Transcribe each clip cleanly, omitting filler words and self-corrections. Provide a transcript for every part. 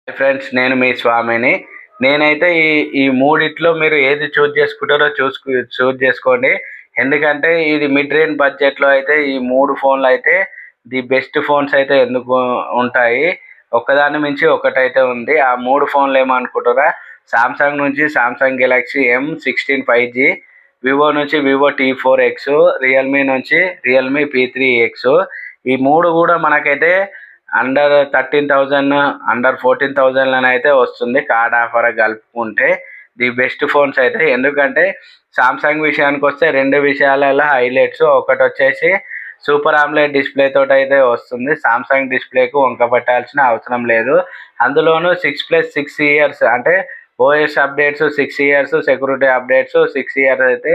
Friends, నేను మీ స్వామిని. నేనైతే ఈ మూడిట్లో మీరు ఏది చేసుకుంటారో చూజ్ చేసుకోండి. ఎందుకంటే ఇది మిడ్ రేంజ్ బడ్జెట్‌లో అయితే ఈ 3 ఫోన్లు అయితే ది బెస్ట్ ఫోన్స్ అయితే ఎందుకు ఉంటాయి. ఒక్కదాన్ని మించి ఒకటైతే ఉంది. ఆ 3 ఫోన్లు ఏమనుకుంటారా? సామ్‌సంగ్ నుంచి Samsung Galaxy M16 5G, Vivo నుంచి వివో T4X, రియల్‌మీ నుంచి రియల్‌మీ P3X. ఈ 3 కూడా మనకైతే అండర్ 13,000, అండర్ 14,000 అయితే వస్తుంది కార్డ్ ఆఫర్ కలుపుకుంటే. ది బెస్ట్ ఫోన్స్ అయితే. ఎందుకంటే సామ్సంగ్ విషయానికి వస్తే 2 విషయాలలో హైలైట్స్. ఒకటి వచ్చేసి సూపర్ ఆమ్లెడ్ డిస్ప్లే తోటి అయితే వస్తుంది. సామ్సంగ్ డిస్ప్లేకు వంక పెట్టాల్సిన అవసరం లేదు. అందులోనూ 6+6 ఇయర్స్ అంటే OS updates 6 years, security updates 6 years అయితే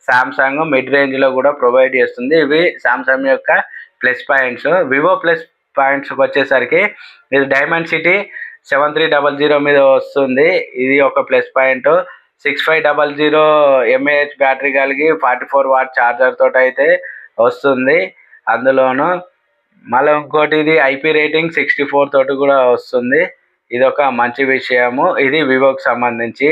సామ్సంగ్ మిడ్ రేంజ్లో కూడా ప్రొవైడ్ చేస్తుంది. ఇవి సామ్సంగ్ యొక్క ప్లస్ పాయింట్స్. వివో ప్లస్ పాయింట్స్కి వచ్చేసరికి ఇది డైమండ్ సిటీ 7300 మీద వస్తుంది. ఇది ఒక ప్లస్ పాయింట్. 6500 mAh బ్యాటరీ కలిగి 44 వాట్ ఛార్జర్ తోటి అయితే వస్తుంది. అందులోనూ మళ్ళీ ఇంకోటి ఇది IP రేటింగ్ 64 తోటి కూడా వస్తుంది. ఇది ఒక మంచి విషయము. ఇది వివోకి సంబంధించి.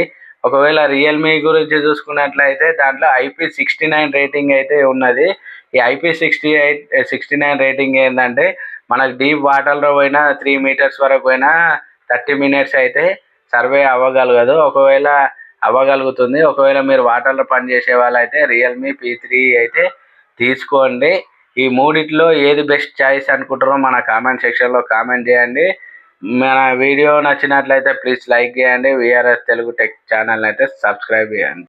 ఒకవేళ రియల్మీ గురించి చూసుకున్నట్లయితే దాంట్లో IP69 రేటింగ్ అయితే ఉన్నది. ఈ IP69 రేటింగ్ ఏంటంటే మనకు డీప్ వాటర్లో పోయినా 3 మీటర్స్ వరకు పోయినా 30 మినిట్స్ అయితే సర్వే అవ్వగలగదు. ఒకవేళ అవ్వగలుగుతుంది. ఒకవేళ మీరు వాటర్లో పనిచేసే వాళ్ళైతే రియల్మీ P3 అయితే తీసుకోండి. ఈ మూడిట్లో ఏది బెస్ట్ చాయిస్ అనుకుంటారో మన కామెంట్ సెక్షన్లో కామెంట్ చేయండి. మన వీడియో నచ్చినట్లయితే ప్లీజ్ లైక్ చేయండి. VRS తెలుగు టెక్ ఛానల్ అయితే సబ్స్క్రైబ్ చేయండి.